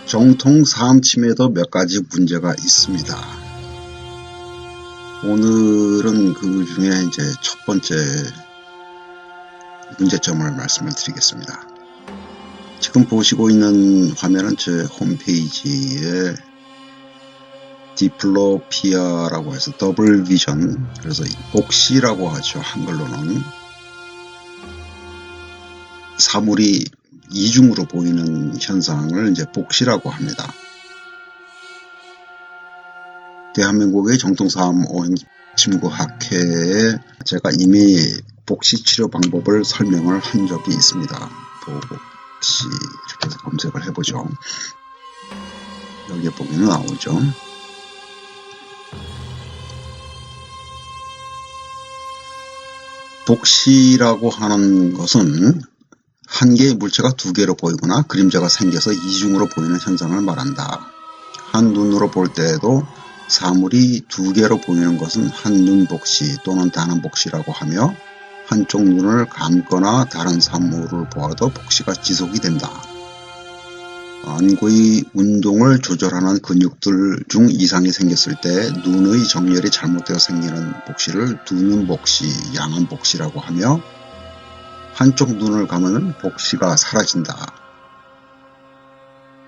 정통 사암침에도 몇 가지 문제가 있습니다. 오늘은 그 중에 이제 첫 번째 문제점을 말씀을 드리겠습니다. 지금 보시고 있는 화면은 제 홈페이지에 디플로피아라고 해서 더블 비전, 그래서 복시라고 하죠. 한글로는 사물이 이중으로 보이는 현상을 이제 복시라고 합니다. 대한민국의 정통사암 침구학회에 제가 이미 복시 치료 방법을 설명을 한 적이 있습니다. 복시 이렇게 해서 검색을 해보죠. 여기에 보면 나오죠. 복시라고 하는 것은 한 개의 물체가 두 개로 보이거나 그림자가 생겨서 이중으로 보이는 현상을 말한다. 한 눈으로 볼 때에도 사물이 두 개로 보이는 것은 한눈 복시 또는 단한 복시라고 하며, 한쪽 눈을 감거나 다른 사물을 보아도 복시가 지속이 된다. 안구의 운동을 조절하는 근육들 중 이상이 생겼을 때 눈의 정렬이 잘못되어 생기는 복시를 두눈 복시, 양안 복시라고 하며, 한쪽 눈을 감으면 복시가 사라진다.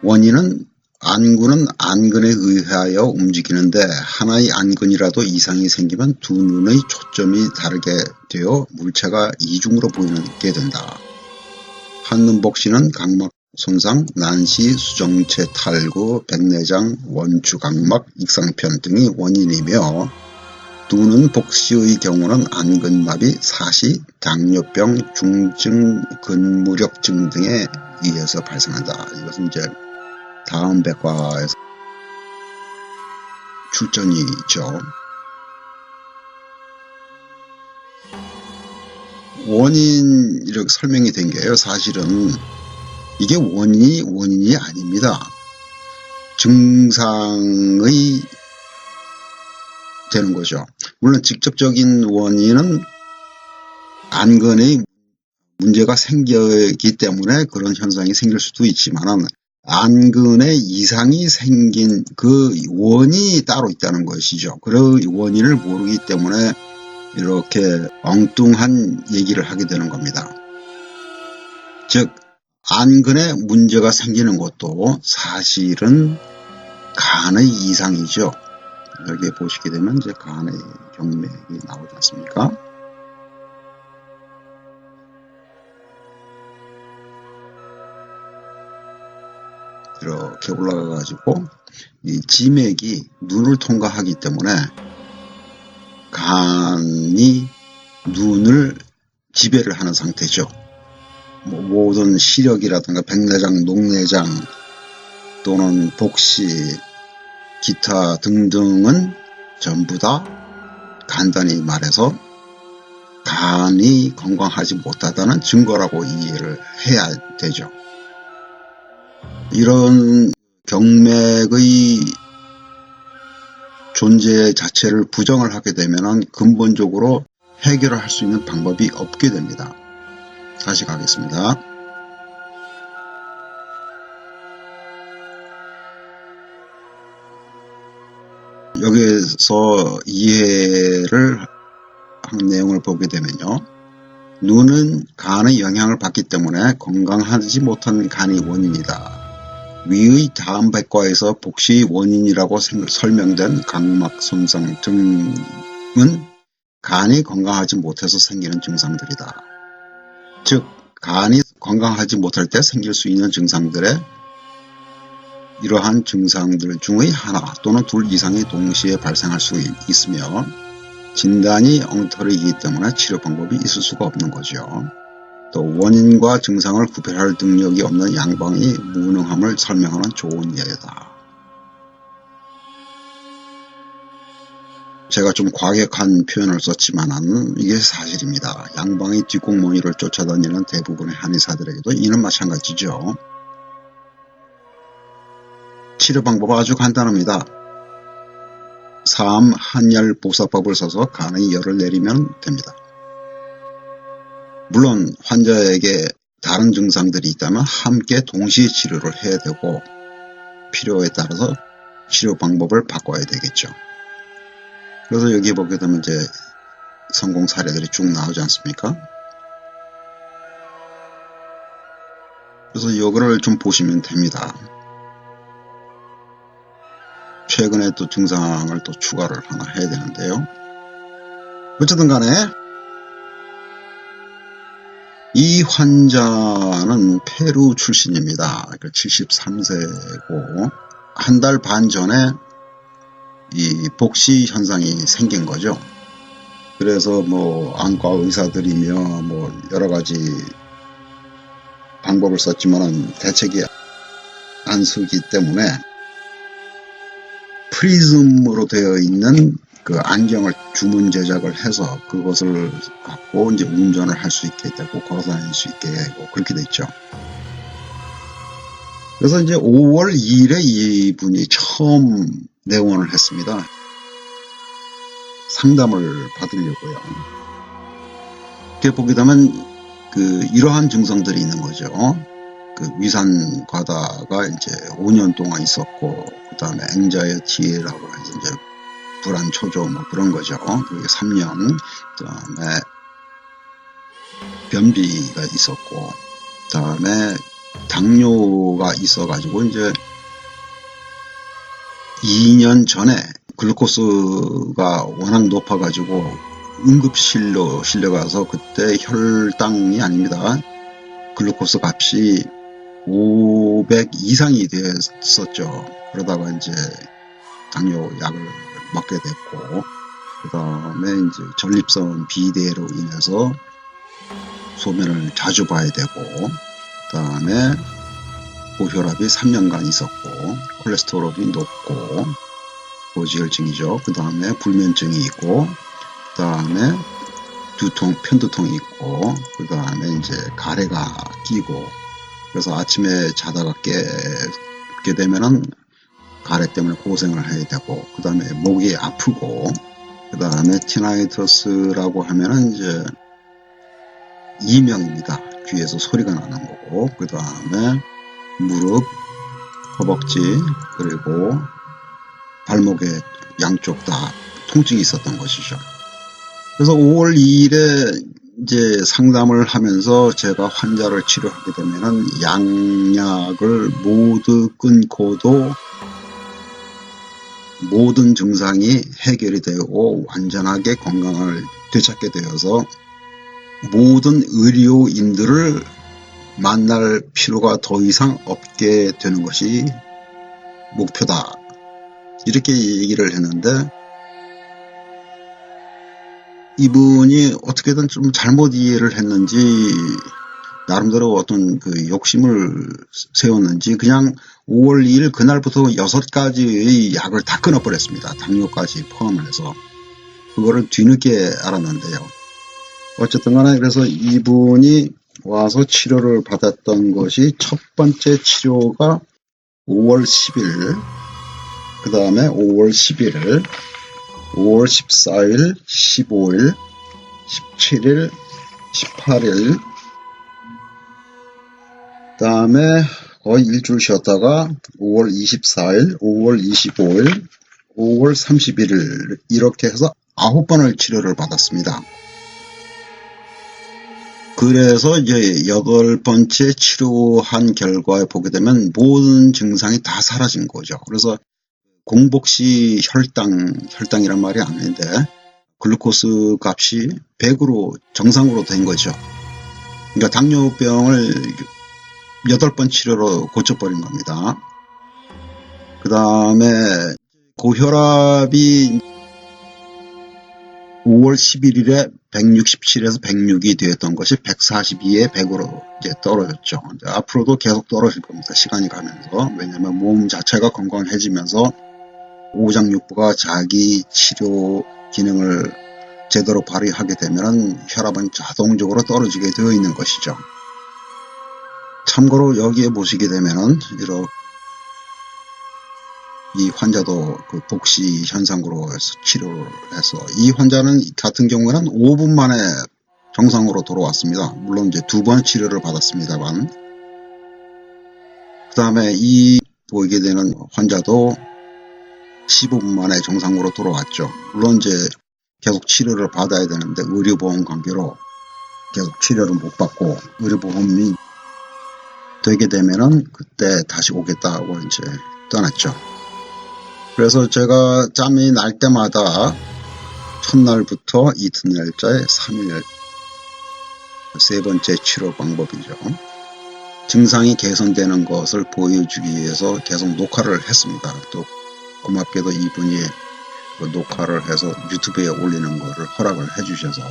원인은 안구는 안근에 의하여 움직이는데 하나의 안근이라도 이상이 생기면 두 눈의 초점이 다르게 되어 물체가 이중으로 보이게 된다. 한눈 복시는 각막 손상, 난시, 수정체 탈구, 백내장, 원추각막, 익상편 등이 원인이며, 두눈 복시의 경우는 안근마비, 사시, 당뇨병, 중증, 근무력증 등에 의해서 발생한다. 이것은 이제 다음 백과에서 출전이 있죠. 원인 이렇게 설명이 된 게요. 사실은 이게 원인이 아닙니다. 증상의 되는 거죠. 물론 직접적인 원인은 안근에 문제가 생기기 때문에 그런 현상이 생길 수도 있지만, 안근에 이상이 생긴 그 원인이 따로 있다는 것이죠. 그 원인을 모르기 때문에 이렇게 엉뚱한 얘기를 하게 되는 겁니다. 즉, 안근에 문제가 생기는 것도 사실은 간의 이상이죠. 여기에 보시게 되면 이제 간의 경맥이 나오지 않습니까? 이렇게 올라가 가지고 이 지맥이 눈을 통과하기 때문에 간이 눈을 지배를 하는 상태죠. 모든 시력이라든가 백내장, 녹내장 또는 복시, 기타 등등은 전부 다 간단히 말해서 간이 건강하지 못하다는 증거라고 이해를 해야 되죠. 이런 경맥의 존재 자체를 부정을 하게 되면 근본적으로 해결을 할 수 있는 방법이 없게 됩니다. 다시 가겠습니다. 여기에서 이해를 한 내용을 보게 되면요. 눈은 간의 영향을 받기 때문에 건강하지 못한 간이 원인이다. 위의 다음 백과에서 복시 원인이라고 설명된 각막 손상 등은 간이 건강하지 못해서 생기는 증상들이다. 즉, 간이 건강하지 못할 때 생길 수 있는 증상들의 이러한 증상들 중의 하나 또는 둘 이상이 동시에 발생할 수 있으며, 진단이 엉터리이기 때문에 치료 방법이 있을 수가 없는 거죠. 또 원인과 증상을 구별할 능력이 없는 양방이 무능함을 설명하는 좋은 예다. 제가 좀 과격한 표현을 썼지만 이게 사실입니다. 양방이 뒷공무니를 쫓아다니는 대부분의 한의사들에게도 이는 마찬가지죠. 치료 방법은 아주 간단합니다. 사암 한열 보사법을 써서 간의 열을 내리면 됩니다. 물론 환자에게 다른 증상들이 있다면 함께 동시에 치료를 해야 되고, 필요에 따라서 치료 방법을 바꿔야 되겠죠. 그래서 여기 보게 되면 이제 성공 사례들이 쭉 나오지 않습니까? 그래서 이거를 좀 보시면 됩니다. 최근에 또 증상을 또 추가를 하나 해야 되는데요. 어쨌든 간에 이 환자는 페루 출신입니다. 73세고 한 달 반 전에 이 복시 현상이 생긴 거죠. 그래서 뭐 안과 의사들이며 뭐 여러 가지 방법을 썼지만은 대책이 안 쓰기 때문에 프리즘으로 되어 있는 그 안경을 주문 제작을 해서 그것을 갖고 이제 운전을 할 수 있게 되고 걸어 다닐 수 있게 되고 그렇게 됐죠. 그래서 이제 5월 2일에 이분이 처음 내원을 했습니다. 상담을 받으려고요. 이렇게 보게 되면 이러한 증상들이 있는 거죠. 위산 과다가 이제 5년 동안 있었고, 그 다음에 앵자이어티라고 해서 이제 불안 초조 뭐 그런 거죠. 그게 3년, 그 다음에 변비가 있었고, 그 다음에 당뇨가 있어가지고 이제 2년 전에 글루코스가 워낙 높아가지고 응급실로 실려가서 그때 혈당이 아닙니다. 글루코스 값이 500 이상이 됐었죠. 그러다가 이제 당뇨 약을 먹게 됐고, 그 다음에 이제 전립선 비대로 인해서 소변을 자주 봐야 되고, 그 다음에 고혈압이 3년간 있었고, 콜레스테롤이 높고, 고지혈증이죠. 그 다음에 불면증이 있고, 그 다음에 편두통이 있고, 그 다음에 이제 가래가 끼고, 그래서 아침에 자다가 깨게 되면은 가래 때문에 고생을 해야 되고, 그 다음에 목이 아프고, 그 다음에 티나이터스라고 하면은 이제 이명입니다. 귀에서 소리가 나는 거고, 그 다음에 무릎, 허벅지, 그리고 발목에 양쪽 다 통증이 있었던 것이죠. 그래서 5월 2일에 이제 상담을 하면서 제가 환자를 치료하게 되면은 양약을 모두 끊고도 모든 증상이 해결이 되고 완전하게 건강을 되찾게 되어서 모든 의료인들을 만날 필요가 더 이상 없게 되는 것이 목표다. 이렇게 얘기를 했는데 이분이 어떻게든 좀 잘못 이해를 했는지 나름대로 어떤 욕심을 세웠는지 그냥 5월 2일 그날부터 6가지의 약을 다 끊어버렸습니다. 당뇨까지 포함을 해서. 그거를 뒤늦게 알았는데요. 어쨌든 간에 그래서 이분이 와서 치료를 받았던 것이 첫 번째 치료가 5월 10일, 그 다음에 5월 11일, 5월 14일, 15일, 17일, 18일, 그 다음에 거의 일주일 쉬었다가 5월 24일, 5월 25일, 5월 31일 이렇게 해서 9번을 치료를 받았습니다. 그래서 이제 8번째 치료한 결과에 보게 되면 모든 증상이 다 사라진 거죠. 그래서 공복시 혈당이란 말이 아닌데 글루코스 값이 100으로 정상으로 된 거죠. 그러니까 당뇨병을 8번 치료로 고쳐버린 겁니다. 그 다음에 고혈압이 5월 11일에 167에서 106이 되었던 것이 142에 100으로 이제 떨어졌죠. 이제 앞으로도 계속 떨어질 겁니다. 시간이 가면서. 왜냐하면 몸 자체가 건강해지면서 오장육부가 자기 치료 기능을 제대로 발휘하게 되면 혈압은 자동적으로 떨어지게 되어 있는 것이죠. 참고로 여기에 보시게 되면은 이 환자도 복시 현상으로 해서 치료를 해서 이 환자는 같은 경우에는 5분 만에 정상으로 돌아왔습니다. 물론 이제 2번 치료를 받았습니다만. 그 다음에 이 보이게 되는 환자도 15분 만에 정상으로 돌아왔죠. 물론 이제 계속 치료를 받아야 되는데 의료보험 관계로 계속 치료를 못 받고 의료보험이 되게 되면은 그때 다시 오겠다고 이제 떠났죠. 그래서 제가 짬이 날 때마다 첫날부터 이튿날짜에 3일 세 번째 치료 방법이죠. 증상이 개선되는 것을 보여주기 위해서 계속 녹화를 했습니다. 또 고맙게도 이분이 그 녹화를 해서 유튜브에 올리는 것을 허락을 해주셔서,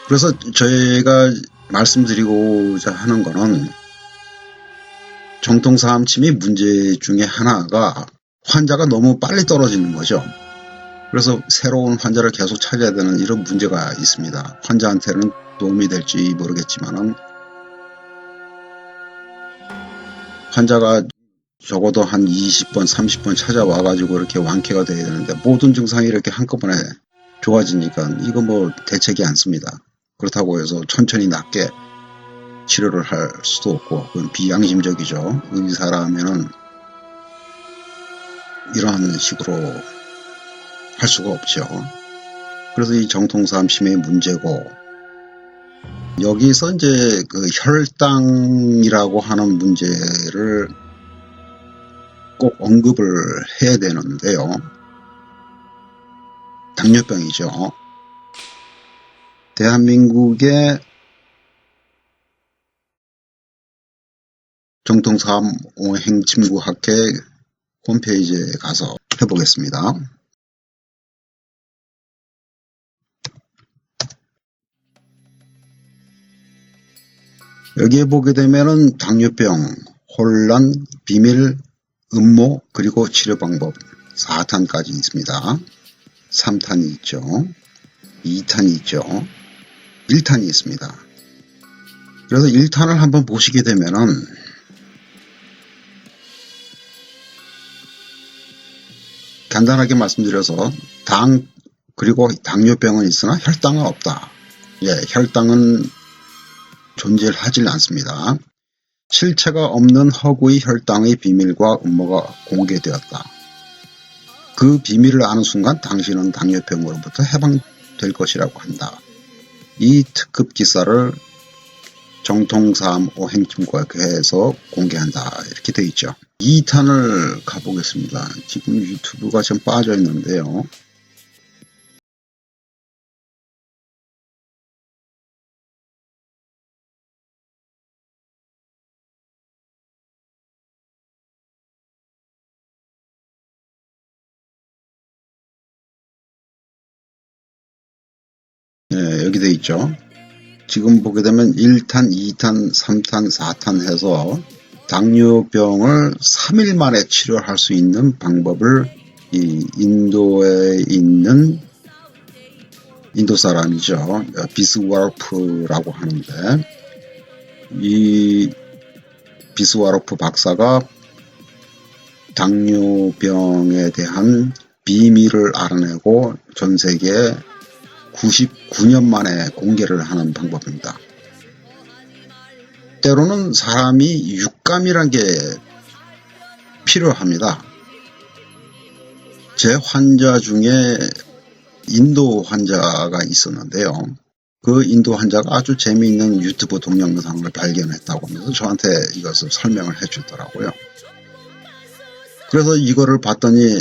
그래서 저희가 말씀드리고자 하는 거는 정통사암침이 문제 중에 하나가 환자가 너무 빨리 떨어지는 거죠. 그래서 새로운 환자를 계속 찾아야 되는 이런 문제가 있습니다. 환자한테는 도움이 될지 모르겠지만 환자가 적어도 한 20번, 30번 찾아와가지고 이렇게 완쾌가 돼야 되는데 모든 증상이 이렇게 한꺼번에 좋아지니까 이거 뭐 대책이 않습니다. 그렇다고 해서 천천히 낫게 치료를 할 수도 없고 그건 비양심적이죠. 의사라면은 이러한 식으로 할 수가 없죠. 그래서 이 정통사암침의 문제고, 여기서 이제 그 혈당이라고 하는 문제를 꼭 언급을 해야 되는데요. 당뇨병이죠. 대한민국의 정통사암오행침구학회 홈페이지에 가서 해보겠습니다. 여기에 보게 되면은 당뇨병, 혼란, 비밀, 음모, 그리고 치료 방법 4탄까지 있습니다. 3탄이 있죠. 2탄이 있죠. 1탄이 있습니다. 그래서 1탄을 한번 보시게 되면은 간단하게 말씀드려서 당 그리고 당뇨병은 있으나 혈당은 없다. 예, 혈당은 존재하지 않습니다. 실체가 없는 허구의 혈당의 비밀과 음모가 공개되었다. 그 비밀을 아는 순간 당신은 당뇨병으로부터 해방될 것이라고 한다. 이 특급 기사를 정통사암오행침구학회에서 공개한다. 이렇게 되어 있죠. 2탄을 가보겠습니다. 지금 유튜브가 좀 빠져 있는데요. 네, 여기 되어 있죠. 지금 보게 되면 1탄, 2탄, 3탄, 4탄 해서 당뇨병을 3일 만에 치료할 수 있는 방법을 이 인도에 있는 인도 사람이죠. 비스와로프라고 하는데 이 비스와로프 박사가 당뇨병에 대한 비밀을 알아내고 전 세계에 99년 만에 공개를 하는 방법입니다. 때로는 사람이 육감이란 게 필요합니다. 제 환자 중에 인도 환자가 있었는데요. 그 인도 환자가 아주 재미있는 유튜브 동영상을 발견했다고 하면서 저한테 이것을 설명을 해 주더라고요. 그래서 이거를 봤더니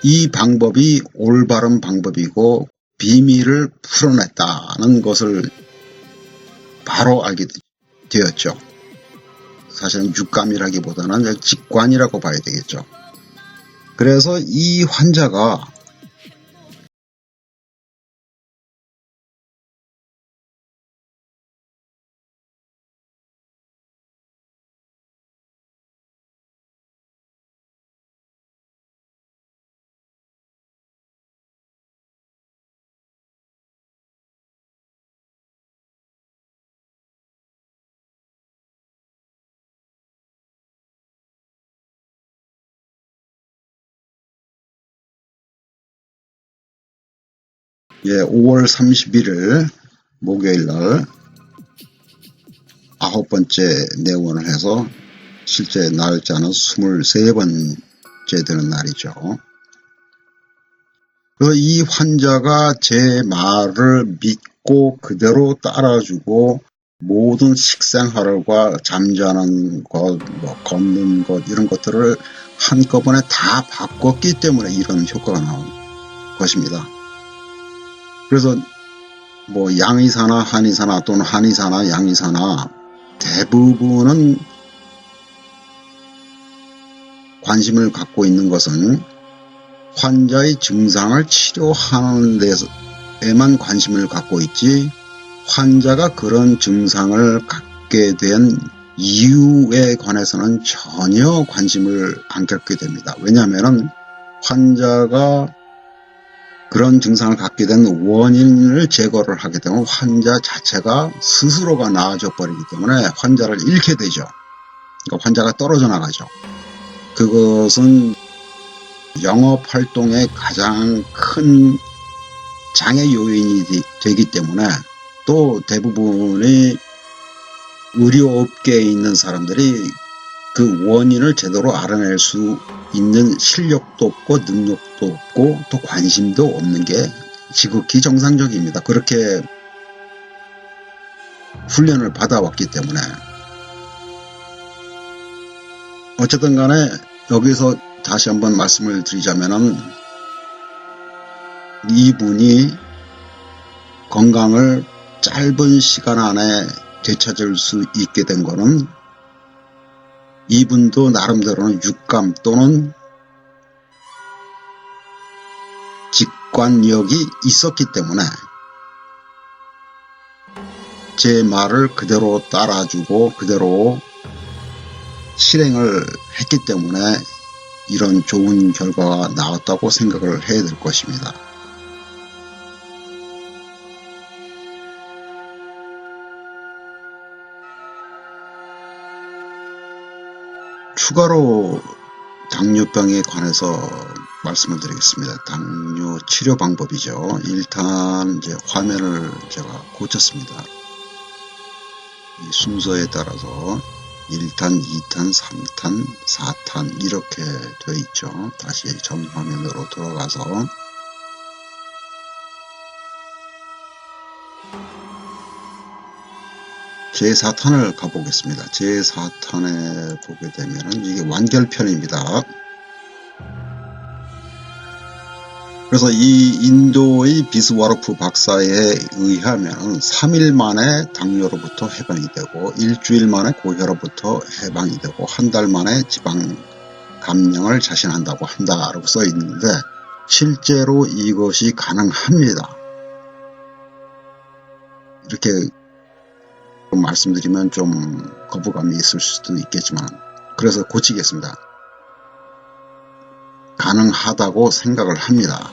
이 방법이 올바른 방법이고 비밀을 풀어냈다는 것을 바로 알게 되었죠. 사실은 육감이라기보다는 직관이라고 봐야 되겠죠. 그래서 이 환자가 예, 5월 31일 목요일 날 9번째 내원을 해서 실제 날짜는 23번째 되는 날이죠. 그래서 이 환자가 제 말을 믿고 그대로 따라주고 모든 식생활과 잠자는 것, 걷는 것 이런 것들을 한꺼번에 다 바꿨기 때문에 이런 효과가 나온 것입니다. 그래서 양의사나 한의사나 또는 한의사나 양의사나 대부분은 관심을 갖고 있는 것은 환자의 증상을 치료하는 데에만 관심을 갖고 있지 환자가 그런 증상을 갖게 된 이유에 관해서는 전혀 관심을 안 갖게 됩니다. 왜냐하면 환자가 그런 증상을 갖게 된 원인을 제거를 하게 되면 환자 자체가 스스로가 나아져 버리기 때문에 환자를 잃게 되죠. 그러니까 환자가 떨어져 나가죠. 그것은 영업활동의 가장 큰 장애 요인이 되기 때문에 또 대부분의 의료업계에 있는 사람들이 그 원인을 제대로 알아낼 수 있는 실력도 없고 능력도 없고 또 관심도 없는 게 지극히 정상적입니다. 그렇게 훈련을 받아왔기 때문에 어쨌든 간에 여기서 다시 한번 말씀을 드리자면은 이분이 건강을 짧은 시간 안에 되찾을 수 있게 된 거는 이분도 나름대로는 육감 또는 직관력이 있었기 때문에 제 말을 그대로 따라주고 그대로 실행을 했기 때문에 이런 좋은 결과가 나왔다고 생각을 해야 될 것입니다. 추가로 당뇨병에 관해서 말씀을 드리겠습니다. 당뇨 치료 방법이죠. 일단 이제 화면을 제가 고쳤습니다. 이 순서에 따라서 1탄, 2탄, 3탄, 4탄 이렇게 되어 있죠. 다시 전 화면으로 돌아가서 제4탄을 가보겠습니다. 제4탄에 보게 되면 이게 완결편입니다. 그래서 이 인도의 비스와로프 박사에 의하면 3일 만에 당뇨로부터 해방이 되고 일주일 만에 고혈압부터 해방이 되고 한 달 만에 지방 감량을 자신한다고 한다라고 써 있는데 실제로 이것이 가능합니다. 이렇게 말씀드리면 좀 거부감이 있을 수도 있겠지만 그래서 고치겠습니다. 가능하다고 생각을 합니다.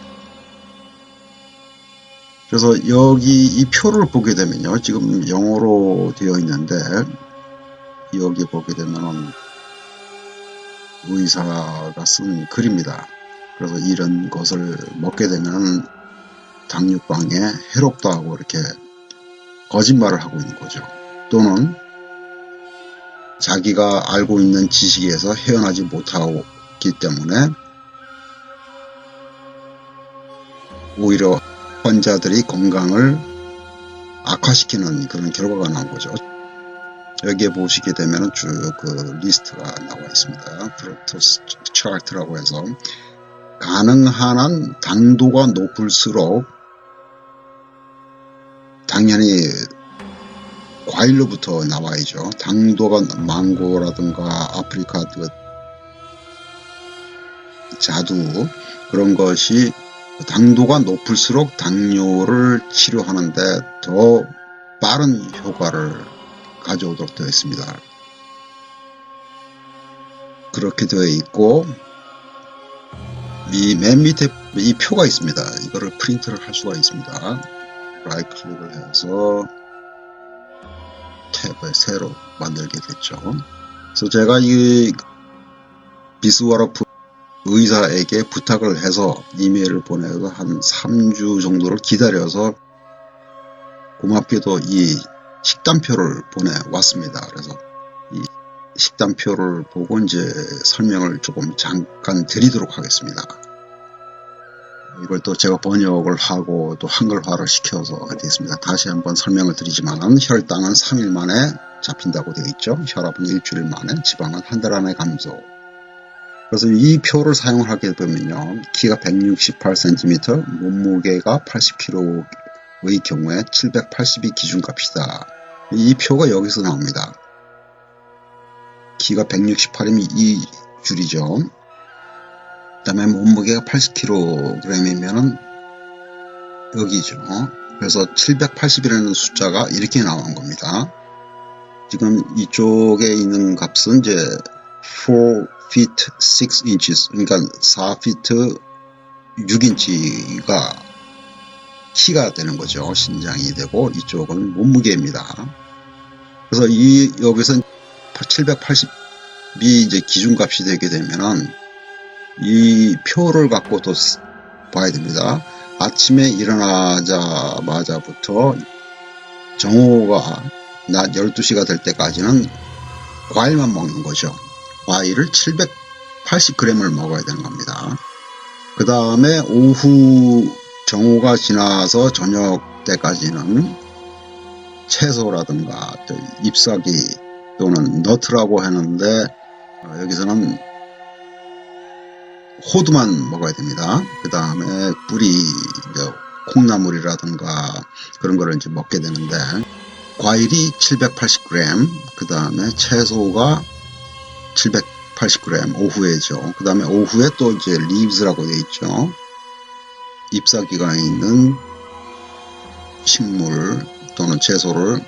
그래서 여기 이 표를 보게 되면요. 지금 영어로 되어 있는데 여기 보게 되면 의사가 쓴 글입니다. 그래서 이런 것을 먹게 되면 당뇨병에 해롭다고 이렇게 거짓말을 하고 있는 거죠. 또는 자기가 알고 있는 지식에서 헤어나지 못하기 때문에 오히려 환자들이 건강을 악화시키는 그런 결과가 나온 거죠. 여기에 보시게 되면 쭉 그 리스트가 나와 있습니다. 프로토스 차트라고 해서 가능한 한 당도가 높을수록 당연히 과일로부터 나와야죠. 당도가 망고라든가 아프리카 자두 그런 것이 당도가 높을수록 당뇨를 치료하는데 더 빠른 효과를 가져오도록 되어 있습니다. 그렇게 되어 있고 이 맨 밑에 이 표가 있습니다. 이거를 프린트를 할 수가 있습니다. 라이트 클릭을 해서 탭을 새로 만들게 됐죠. 그래서 제가 이 비스와로프 의사에게 부탁을 해서 이메일을 보내서 한 3주 정도를 기다려서 고맙게도 이 식단표를 보내왔습니다. 그래서 이 식단표를 보고 이제 설명을 조금 잠깐 드리도록 하겠습니다. 이걸 또 제가 번역을 하고 또 한글화를 시켜서 되겠습니다. 다시 한번 설명을 드리지만 혈당은 3일 만에 잡힌다고 되어 있죠. 혈압은 일주일 만에, 지방은 한 달 안에 감소. 그래서 이 표를 사용을 하게 되면요, 키가 168cm, 몸무게가 80kg의 경우에 780이 기준값이다. 이 표가 여기서 나옵니다. 키가 168이면 이 줄이죠. 그 다음에 몸무게가 80kg이면은 여기죠. 그래서 780이라는 숫자가 이렇게 나오는 겁니다. 지금 이쪽에 있는 값은 이제 4 feet 6 inches, 그러니까 4feet 6인치가 키가 되는 거죠. 신장이 되고 이쪽은 몸무게입니다. 그래서 여기서 780이 이제 기준값이 되게 되면은 이 표를 갖고 또 봐야 됩니다. 아침에 일어나자마자부터 정오가 낮 12시가 될 때까지는 과일만 먹는 거죠. 과일을 780g을 먹어야 되는 겁니다. 그 다음에 오후 정오가 지나서 저녁 때까지는 채소라든가 또 잎사귀 또는 너트라고 하는데 여기서는 호두만 먹어야 됩니다. 그 다음에 뿌리, 콩나물이라든가 그런 거를 이제 먹게 되는데 과일이 780g, 그 다음에 채소가 780g 오후에죠. 그 다음에 오후에 또 이제 leaves라고 되어 있죠. 잎사귀가 있는 식물 또는 채소를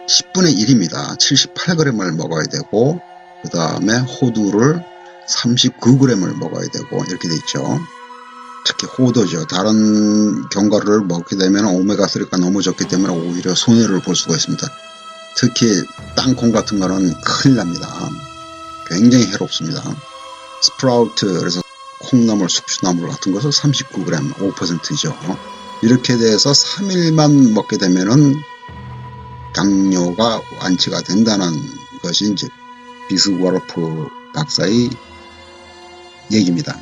10분의 1입니다. 78g을 먹어야 되고 그 다음에 호두를 39g을 먹어야 되고 이렇게 돼 있죠. 특히 호두죠. 다른 견과류를 먹게 되면 오메가3가 너무 적기 때문에 오히려 손해를 볼 수가 있습니다. 특히 땅콩 같은 거는 큰일 납니다. 굉장히 해롭습니다. 스프라우트, 그래서 콩나물, 숙주나물 같은 것은 39g, 5%죠. 이렇게 돼서 3일만 먹게 되면은 당뇨가 완치가 된다는 것이 이제 비스워로프 박사의 얘기입니다.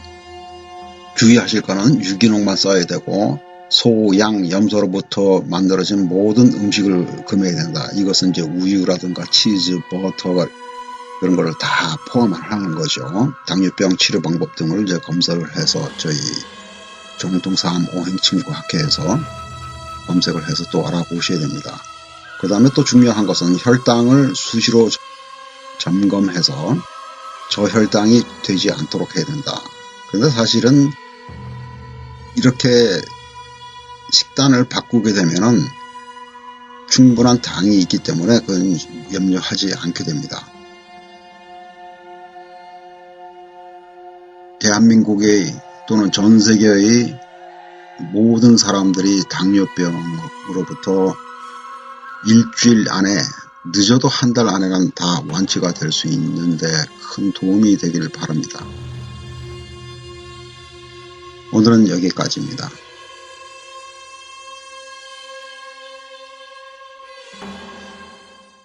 주의하실 거는 유기농만 써야 되고 소, 양, 염소로부터 만들어진 모든 음식을 금해야 된다. 이것은 이제 우유라든가 치즈, 버터 그런 거를 다 포함하는 거죠. 당뇨병 치료 방법 등을 이제 검사를 해서 저희 정통사암 오행친구 학회에서 검색을 해서 또 알아보셔야 됩니다. 그 다음에 또 중요한 것은 혈당을 수시로 점검해서 저혈당이 되지 않도록 해야 된다. 그런데 사실은 이렇게 식단을 바꾸게 되면은 충분한 당이 있기 때문에 그건 염려하지 않게 됩니다. 대한민국의 또는 전 세계의 모든 사람들이 당뇨병으로부터 일주일 안에, 늦어도 한 달 안에는 다 완치가 될 수 있는데 큰 도움이 되길 바랍니다. 오늘은 여기까지입니다.